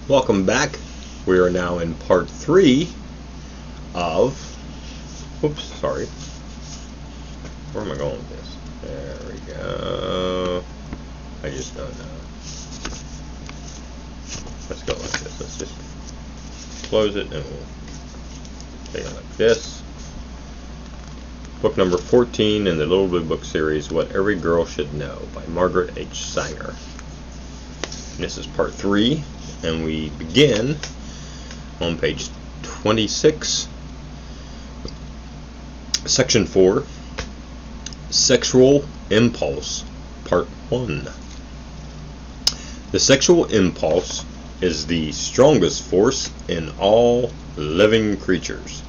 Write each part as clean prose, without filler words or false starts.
Welcome back. We are now in part 3 of, sorry. Where am I going with this? There we go. I just don't know. Let's go like this. Let's just close it and we'll take it like this. Book number 14 in the L.B.B. book series, What Every Girl Should Know by Margaret H. Sanger. And this is part 3. And we begin on page 26, section 4, Sexual Impulse, part 1. The sexual impulse is the strongest force in all living creatures.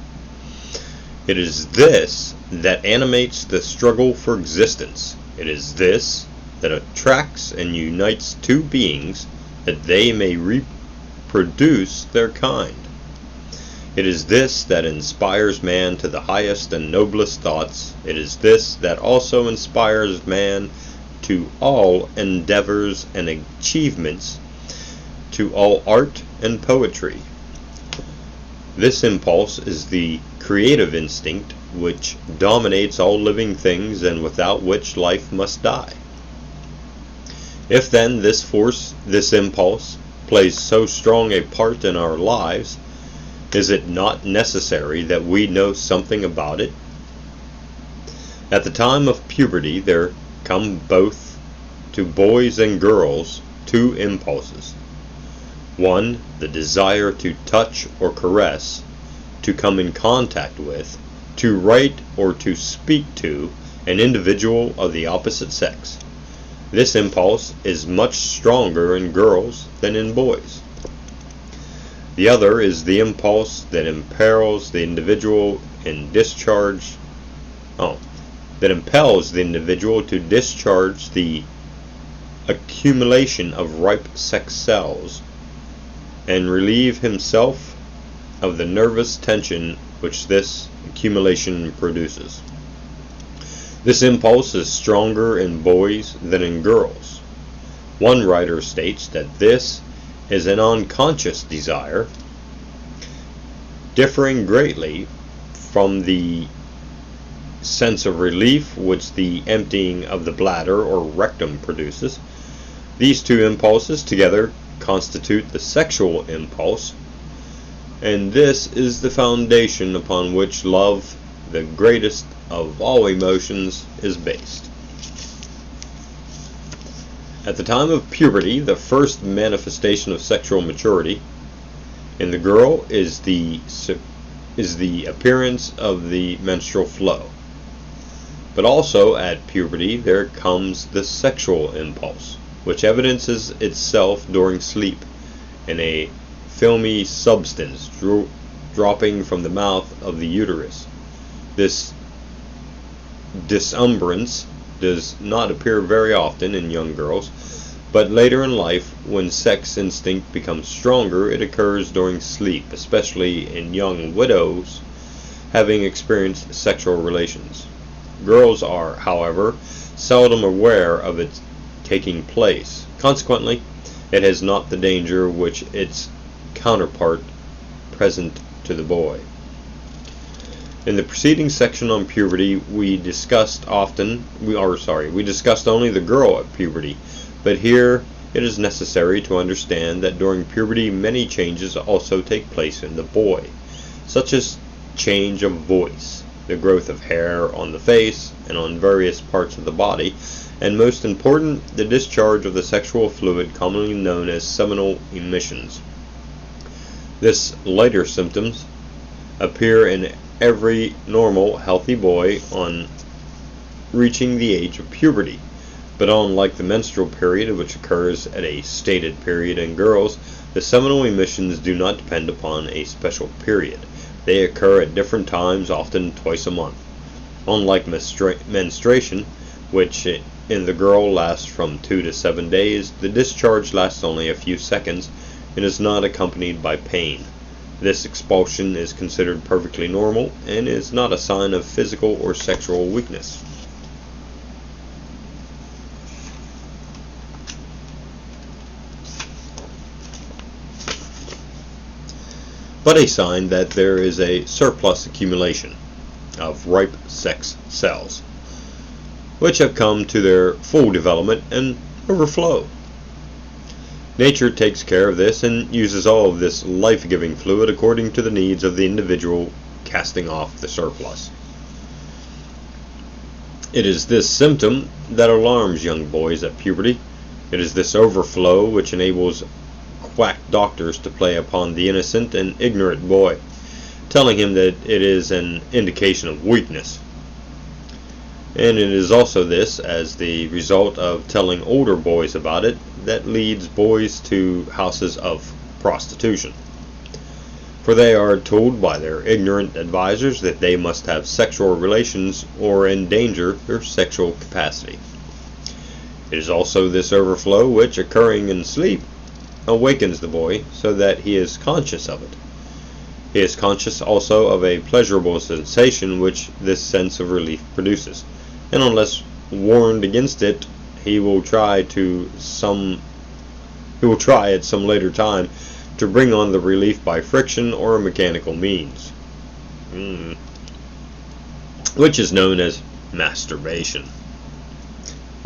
It is this that animates the struggle for existence. It is this that attracts and unites two beings that they may reproduce their kind. It is this that inspires man to the highest and noblest thoughts. It is this that also inspires man to all endeavors and achievements, to all art and poetry. This impulse is the creative instinct which dominates all living things and without which life must die. If then this force, this impulse, plays so strong a part in our lives, is it not necessary that we know something about it? At the time of puberty there come both to boys and girls two impulses. One, the desire to touch or caress, to come in contact with, to write or to speak to an individual of the opposite sex. This impulse is much stronger in girls than in boys. The other is the impulse that impels the individual to discharge the accumulation of ripe sex cells and relieve himself of the nervous tension which this accumulation produces. This impulse is stronger in boys than in girls. One writer states that this is an unconscious desire, differing greatly from the sense of relief which the emptying of the bladder or rectum produces. These two impulses together constitute the sexual impulse, and this is the foundation upon which love, the greatest of all emotions, is based. At the time of puberty, the first manifestation of sexual maturity in the girl is the appearance of the menstrual flow. But also at puberty there comes the sexual impulse, which evidences itself during sleep in a filmy substance dropping from the mouth of the uterus. This disumbrance does not appear very often in young girls, but later in life, when sex instinct becomes stronger, it occurs during sleep, especially in young widows having experienced sexual relations. Girls are, however, seldom aware of its taking place. Consequently, it has not the danger which its counterpart present to the boy. In the preceding section on puberty, we discussed only the girl at puberty, but here it is necessary to understand that during puberty many changes also take place in the boy, such as change of voice, the growth of hair on the face and on various parts of the body, and most important, the discharge of the sexual fluid commonly known as seminal emissions. This later symptoms appear in every normal, healthy boy on reaching the age of puberty, but unlike the menstrual period, which occurs at a stated period in girls, the seminal emissions do not depend upon a special period. They occur at different times, often twice a month. Unlike menstruation, which in the girl lasts from 2 to 7 days, the discharge lasts only a few seconds and is not accompanied by pain. This expulsion is considered perfectly normal and is not a sign of physical or sexual weakness. but a sign that there is a surplus accumulation of ripe sex cells, which have come to their full development and overflow. Nature takes care of this and uses all of this life-giving fluid according to the needs of the individual casting off the surplus. It is this symptom that alarms young boys at puberty. It is this overflow which enables quack doctors to play upon the innocent and ignorant boy, telling him that it is an indication of weakness. And it is also this, as the result of telling older boys about it, that leads boys to houses of prostitution. For they are told by their ignorant advisors that they must have sexual relations or endanger their sexual capacity. It is also this overflow which, occurring in sleep, awakens the boy so that he is conscious of it. He is conscious also of a pleasurable sensation which this sense of relief produces, and unless warned against it, he will try at some later time to bring on the relief by friction or mechanical means, which is known as masturbation,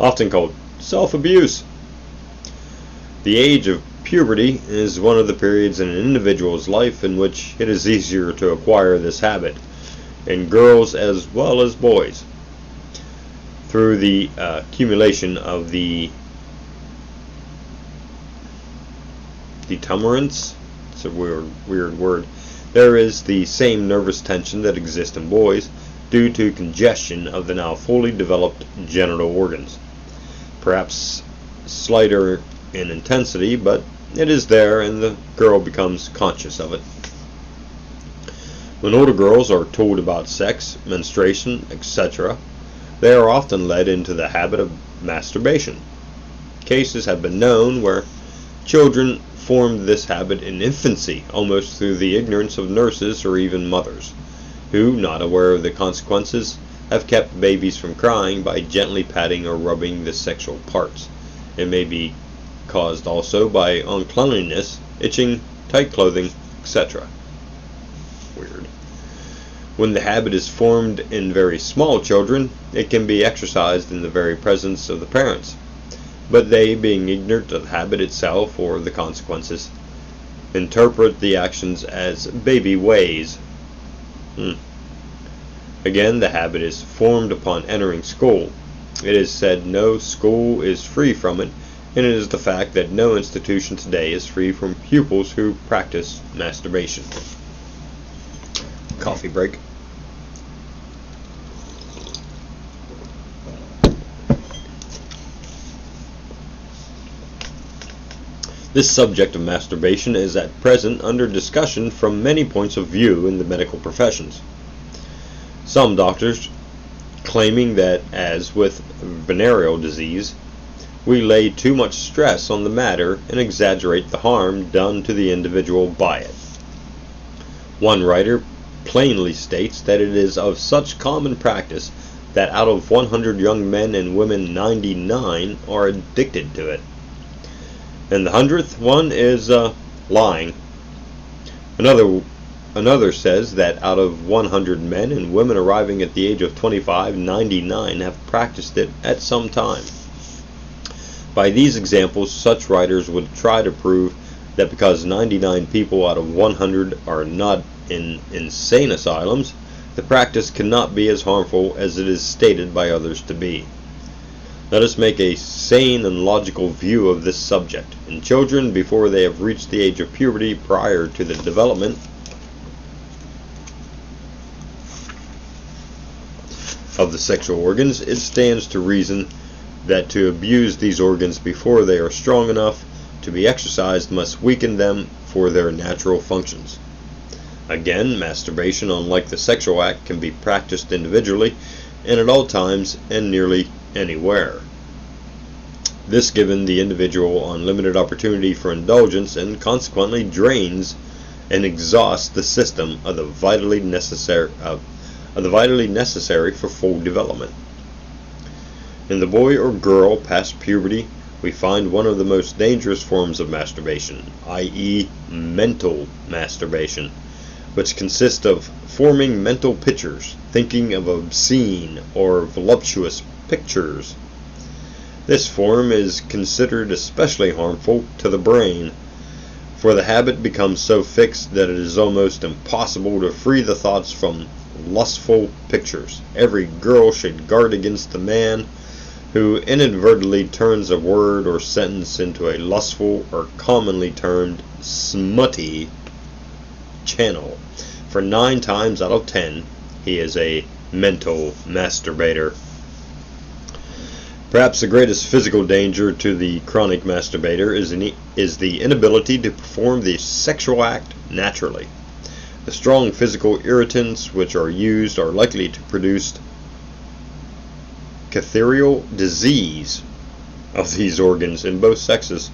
often called self-abuse. The age of puberty is one of the periods in an individual's life in which it is easier to acquire this habit, in girls as well as boys, through the accumulation of the determinants. It's a weird word. There is the same nervous tension that exists in boys due to congestion of the now fully developed genital organs. Perhaps slighter in intensity, but it is there and the girl becomes conscious of it. When older girls are told about sex, menstruation, etc., they are often led into the habit of masturbation. Cases have been known where children formed this habit in infancy, almost through the ignorance of nurses or even mothers, who, not aware of the consequences, have kept babies from crying by gently patting or rubbing the sexual parts. It may be caused also by uncleanliness, itching, tight clothing, etc. Weird. When the habit is formed in very small children, it can be exercised in the very presence of the parents, but they, being ignorant of the habit itself or the consequences, interpret the actions as baby ways. Again, the habit is formed upon entering school. It is said no school is free from it, and it is the fact that no institution today is free from pupils who practice masturbation. Coffee break. This subject of masturbation is at present under discussion from many points of view in the medical professions. Some doctors claiming that, as with venereal disease, we lay too much stress on the matter and exaggerate the harm done to the individual by it. One writer plainly states that it is of such common practice that out of 100 young men and women 99 are addicted to it, and the 100th one is lying. Another says that out of 100 men and women arriving at the age of 25, 99 have practiced it at some time. By these examples, such writers would try to prove that because 99 people out of 100 are not in insane asylums, the practice cannot be as harmful as it is stated by others to be. Let us make a sane and logical view of this subject. In children, before they have reached the age of puberty, prior to the development of the sexual organs, it stands to reason that to abuse these organs before they are strong enough to be exercised must weaken them for their natural functions. Again, masturbation, unlike the sexual act, can be practiced individually and at all times and nearly anywhere. This given the individual unlimited opportunity for indulgence and consequently drains and exhausts the system of the vitally necessary for full development. In the boy or girl past puberty, we find one of the most dangerous forms of masturbation, i.e., mental masturbation, which consist of forming mental pictures, thinking of obscene or voluptuous pictures. This form is considered especially harmful to the brain, for the habit becomes so fixed that it is almost impossible to free the thoughts from lustful pictures. Every girl should guard against the man who inadvertently turns a word or sentence into a lustful, or commonly termed smutty, channel, for 9 times out of 10 he is a mental masturbator. Perhaps the greatest physical danger to the chronic masturbator is the inability to perform the sexual act naturally. The strong physical irritants which are used are likely to produce catharial disease of these organs in both sexes,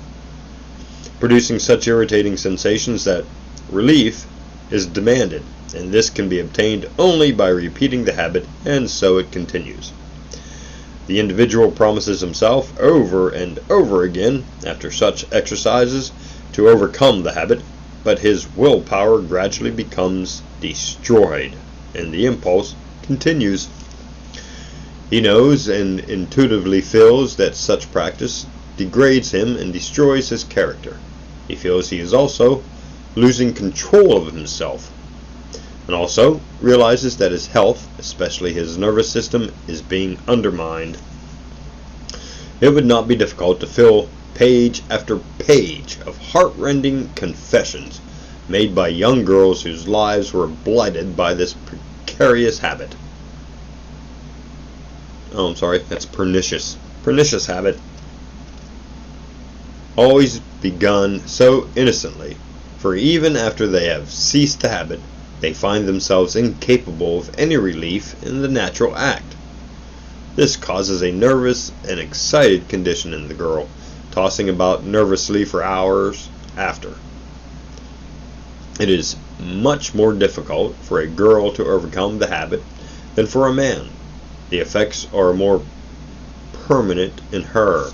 producing such irritating sensations that relief is demanded, and this can be obtained only by repeating the habit, and so it continues. The individual promises himself over and over again, after such exercises, to overcome the habit, but his willpower gradually becomes destroyed, and the impulse continues. He knows and intuitively feels that such practice degrades him and destroys his character. He feels he is also losing control of himself, and also realizes that his health, especially his nervous system, is being undermined. It would not be difficult to fill page after page of heart-rending confessions made by young girls whose lives were blighted by this precarious habit. That's pernicious habit. Always begun so innocently, for even after they have ceased the habit, they find themselves incapable of any relief in the natural act. This causes a nervous and excited condition in the girl, tossing about nervously for hours after. It is much more difficult for a girl to overcome the habit than for a man. The effects are more permanent in her.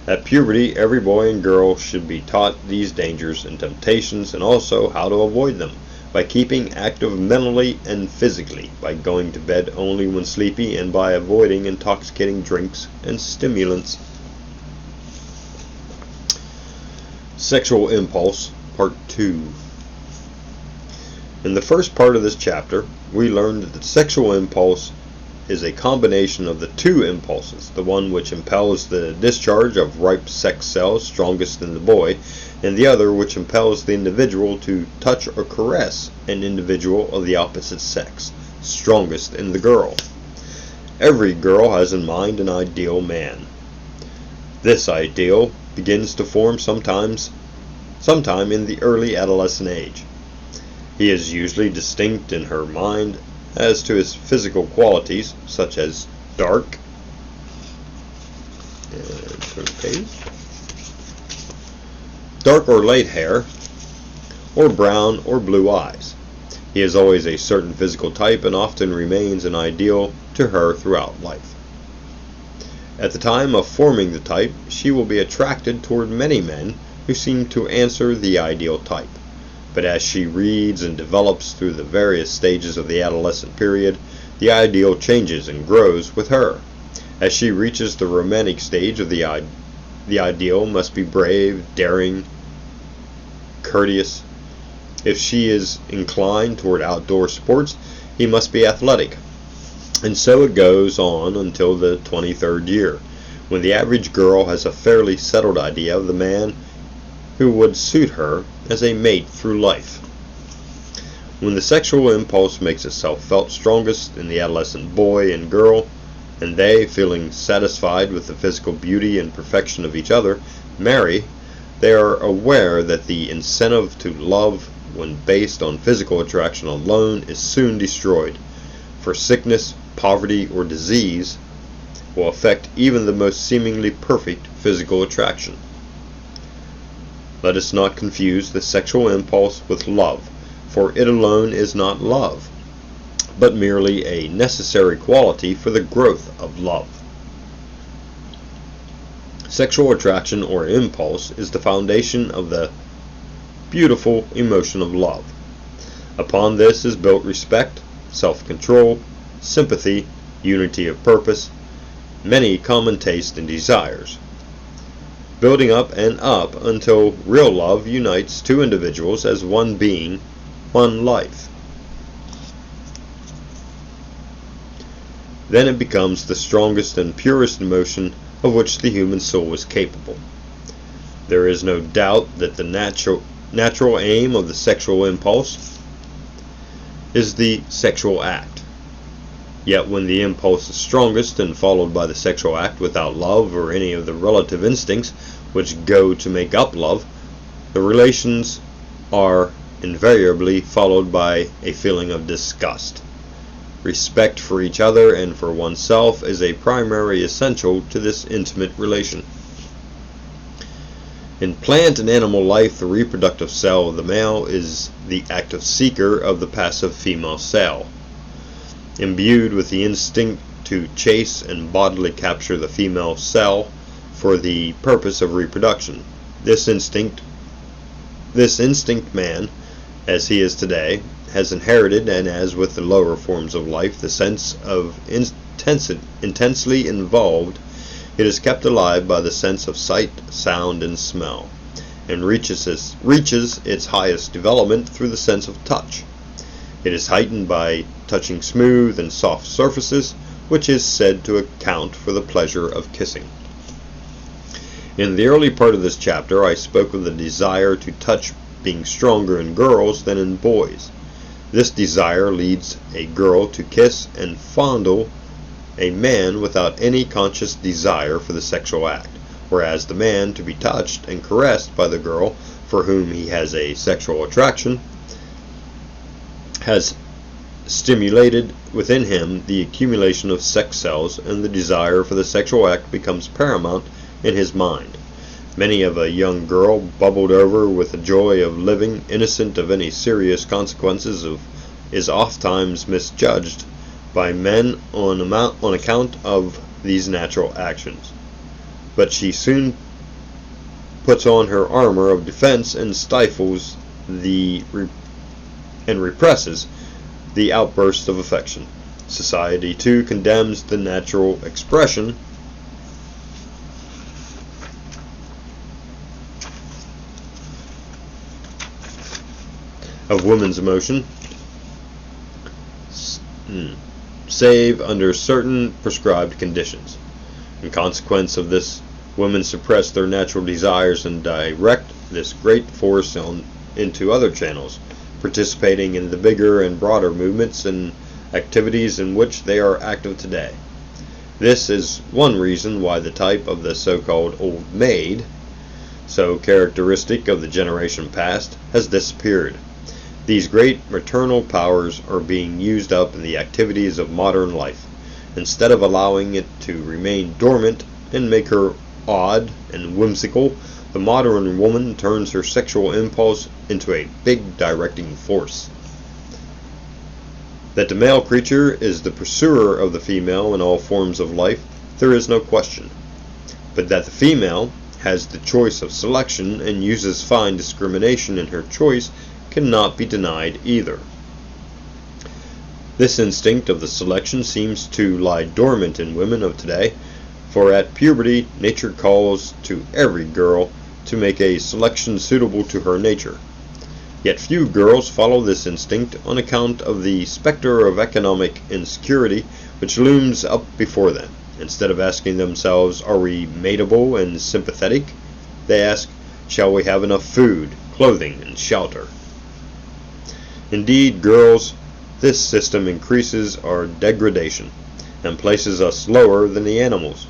At puberty, every boy and girl should be taught these dangers and temptations, and also how to avoid them, by keeping active mentally and physically, by going to bed only when sleepy, and by avoiding intoxicating drinks and stimulants. Sexual Impulse, Part 2. In the first part of this chapter, we learned that the sexual impulse is a combination of the two impulses, the one which impels the discharge of ripe sex cells strongest in the boy, and the other which impels the individual to touch or caress an individual of the opposite sex, strongest in the girl. Every girl has in mind an ideal man. This ideal begins to form sometime in the early adolescent age. He is usually distinct in her mind as to his physical qualities, such as dark or light hair, or brown or blue eyes. He is always a certain physical type and often remains an ideal to her throughout life. At the time of forming the type, she will be attracted toward many men who seem to answer the ideal type. But as she reads and develops through the various stages of the adolescent period, the ideal changes and grows with her. As she reaches the romantic stage of the ideal must be brave, daring, courteous. If she is inclined toward outdoor sports, he must be athletic. And so it goes on until the 23rd year, when the average girl has a fairly settled idea of the man who would suit her as a mate through life. When the sexual impulse makes itself felt strongest in the adolescent boy and girl, and they, feeling satisfied with the physical beauty and perfection of each other, marry, they are aware that the incentive to love, when based on physical attraction alone, is soon destroyed, for sickness, poverty, or disease will affect even the most seemingly perfect physical attraction. Let us not confuse the sexual impulse with love, for it alone is not love, but merely a necessary quality for the growth of love. Sexual attraction or impulse is the foundation of the beautiful emotion of love. Upon this is built respect, self-control, sympathy, unity of purpose, many common tastes and desires, building up and up until real love unites two individuals as one being, one life. Then it becomes the strongest and purest emotion of which the human soul is capable. There is no doubt that the natural aim of the sexual impulse is the sexual act. Yet when the impulse is strongest and followed by the sexual act without love or any of the relative instincts which go to make up love, the relations are invariably followed by a feeling of disgust. Respect for each other and for oneself is a primary essential to this intimate relation. In plant and animal life, the reproductive cell of the male is the active seeker of the passive female cell, imbued with the instinct to chase and bodily capture the female cell for the purpose of reproduction. This instinct man, as he is today, has inherited, and as with the lower forms of life, the sense of intensely involved. It is kept alive by the sense of sight, sound, and smell, and reaches its highest development through the sense of touch. It is heightened by touching smooth and soft surfaces, which is said to account for the pleasure of kissing. In the early part of this chapter, I spoke of the desire to touch being stronger in girls than in boys. This desire leads a girl to kiss and fondle a man without any conscious desire for the sexual act, whereas the man to be touched and caressed by the girl for whom he has a sexual attraction has stimulated within him the accumulation of sex cells, and the desire for the sexual act becomes paramount in his mind. Many of a young girl, bubbled over with the joy of living, innocent of any serious consequences, is oftentimes misjudged by men on account of these natural actions. But she soon puts on her armor of defense and stifles and represses the outburst of affection. Society, too, condemns the natural expression of women's emotion, save under certain prescribed conditions. In consequence of this, women suppress their natural desires and direct this great force into other channels, participating in the bigger and broader movements and activities in which they are active today. This is one reason why the type of the so-called old maid, so characteristic of the generation past, has disappeared. These great maternal powers are being used up in the activities of modern life, instead of allowing it to remain dormant and make her odd and whimsical. The modern woman turns her sexual impulse into a big directing force. That the male creature is the pursuer of the female in all forms of life, there is no question. But that the female has the choice of selection and uses fine discrimination in her choice cannot be denied either. This instinct of the selection seems to lie dormant in women of today, for at puberty nature calls to every girl to make a selection suitable to her nature. Yet few girls follow this instinct on account of the specter of economic insecurity which looms up before them. Instead of asking themselves, are we mateable and sympathetic, they ask, shall we have enough food, clothing, and shelter? Indeed, girls, this system increases our degradation and places us lower than the animals.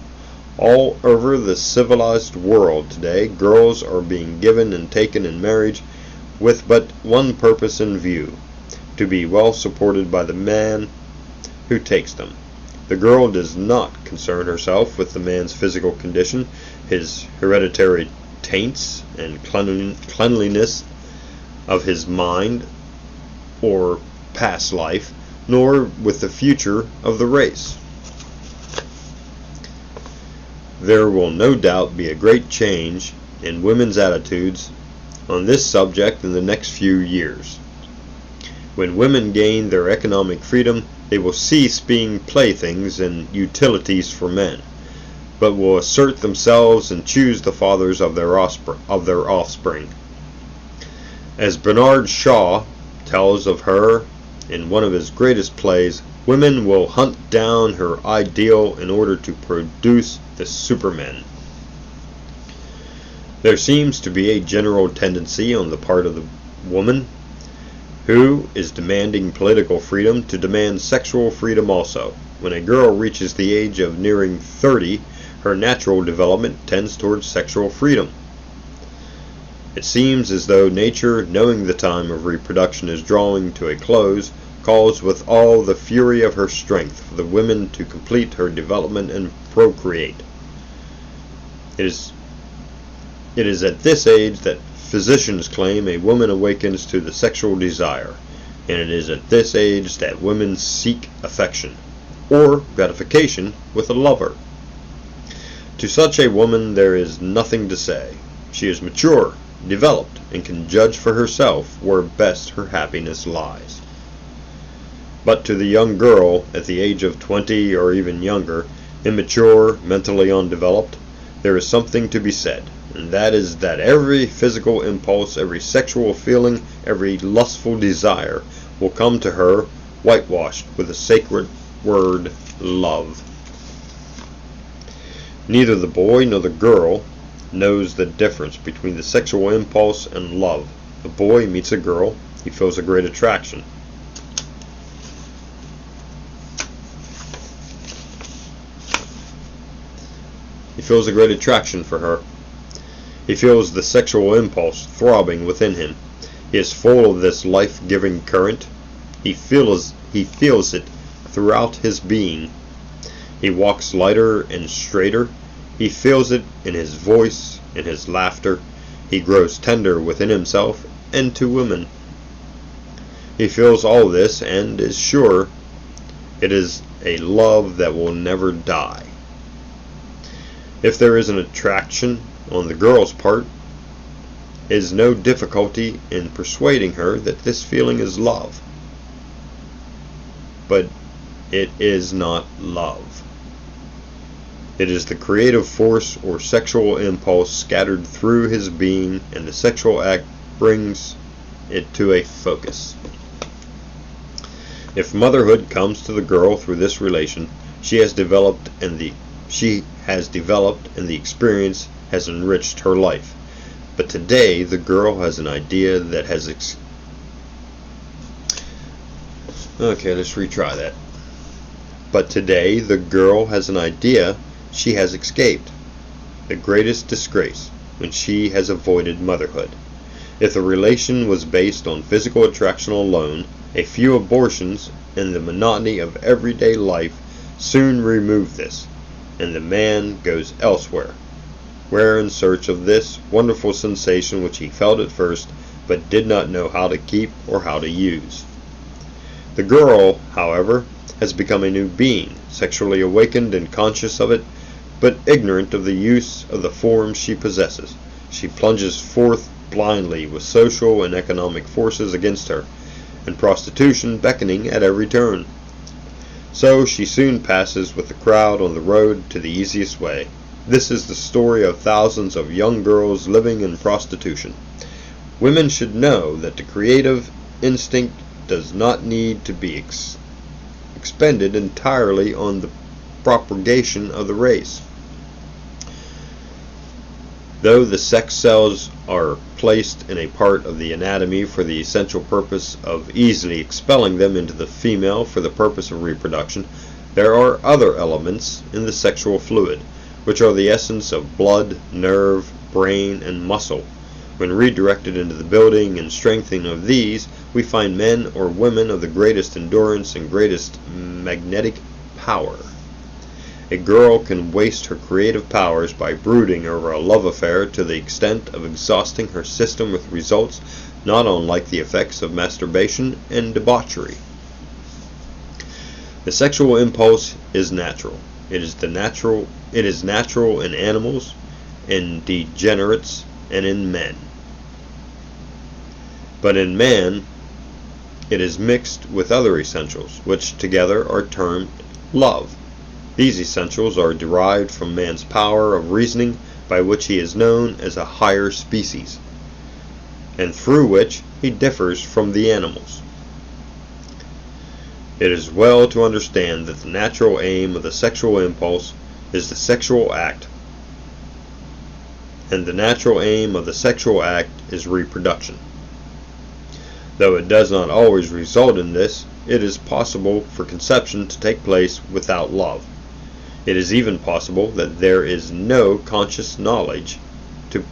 All over the civilized world today, girls are being given and taken in marriage with but one purpose in view: to be well supported by the man who takes them. The girl does not concern herself with the man's physical condition, his hereditary taints, and cleanliness of his mind or past life, nor with the future of the race. There will no doubt be a great change in women's attitudes on this subject in the next few years. When women gain their economic freedom, they will cease being playthings and utilities for men, but will assert themselves and choose the fathers of their offspring. As Bernard Shaw tells of her in one of his greatest plays, women will hunt down her ideal in order to produce the supermen. There seems to be a general tendency on the part of the woman who is demanding political freedom to demand sexual freedom also. When a girl reaches the age of nearing 30, her natural development tends towards sexual freedom. It seems as though nature, knowing the time of reproduction is drawing to a close, calls with all the fury of her strength for the woman to complete her development and procreate. It is at this age that physicians claim a woman awakens to the sexual desire, and it is at this age that women seek affection, or gratification with a lover. To such a woman there is nothing to say. She is mature, developed, and can judge for herself where best her happiness lies. But to the young girl at the age of 20 or even younger, immature, mentally undeveloped, there is something to be said, and that is that every physical impulse, every sexual feeling, every lustful desire will come to her whitewashed with the sacred word love. Neither the boy nor the girl knows the difference between the sexual impulse and love. The boy meets a girl, he feels a great attraction. He feels a great attraction for her. He feels the sexual impulse throbbing within him. He is full of this life-giving current. He feels it throughout his being. He walks lighter and straighter. He feels it in his voice, in his laughter. He grows tender within himself and to women. He feels all this and is sure it is a love that will never die. If there is an attraction on the girl's part, it is no difficulty in persuading her that this feeling is love. But it is not love. It is the creative force or sexual impulse scattered through his being, and the sexual act brings it to a focus. If motherhood comes to the girl through this relation, she has developed, and the experience has enriched her life. But today the girl has an idea that has But today the girl has an idea she has escaped the greatest disgrace when she has avoided motherhood. If the relation was based on physical attraction alone, a few abortions and the monotony of everyday life soon remove this, and the man goes elsewhere, where in search of this wonderful sensation which he felt at first, but did not know how to keep or how to use. The girl, however, has become a new being, sexually awakened and conscious of it, but ignorant of the use of the forms she possesses. She plunges forth blindly with social and economic forces against her, and prostitution beckoning at every turn. So she soon passes with the crowd on the road to the easiest way. This is the story of thousands of young girls living in prostitution. Women should know that the creative instinct does not need to be expended entirely on the propagation of the race. Though the sex cells are placed in a part of the anatomy for the essential purpose of easily expelling them into the female for the purpose of reproduction, there are other elements in the sexual fluid, which are the essence of blood, nerve, brain, and muscle. When redirected into the building and strengthening of these, we find men or women of the greatest endurance and greatest magnetic power. A girl can waste her creative powers by brooding over a love affair to the extent of exhausting her system with results not unlike the effects of masturbation and debauchery. The sexual impulse is natural. It is natural in animals, in degenerates, and in men. But in man, it is mixed with other essentials, which together are termed love. These essentials are derived from man's power of reasoning, by which he is known as a higher species, and through which he differs from the animals. It is well to understand that the natural aim of the sexual impulse is the sexual act, and the natural aim of the sexual act is reproduction. Though it does not always result in this, it is possible for conception to take place without love. It is even possible that there is no conscious knowledge to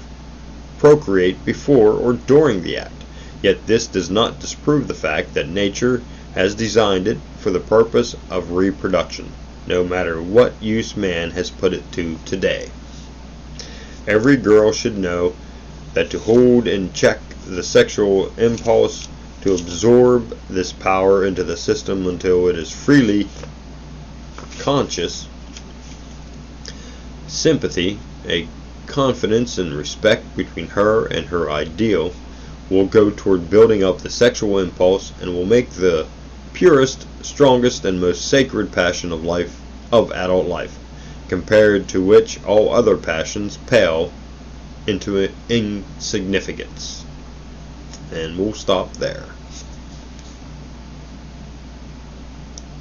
procreate before or during the act, yet this does not disprove the fact that nature has designed it for the purpose of reproduction, no matter what use man has put it to today. Every girl should know that to hold in check the sexual impulse, to absorb this power into the system until it is freely conscious, sympathy, a confidence and respect between her and her ideal, will go toward building up the sexual impulse and will make the purest, strongest, and most sacred passion of life, of adult life, compared to which all other passions pale into insignificance. And we'll stop there.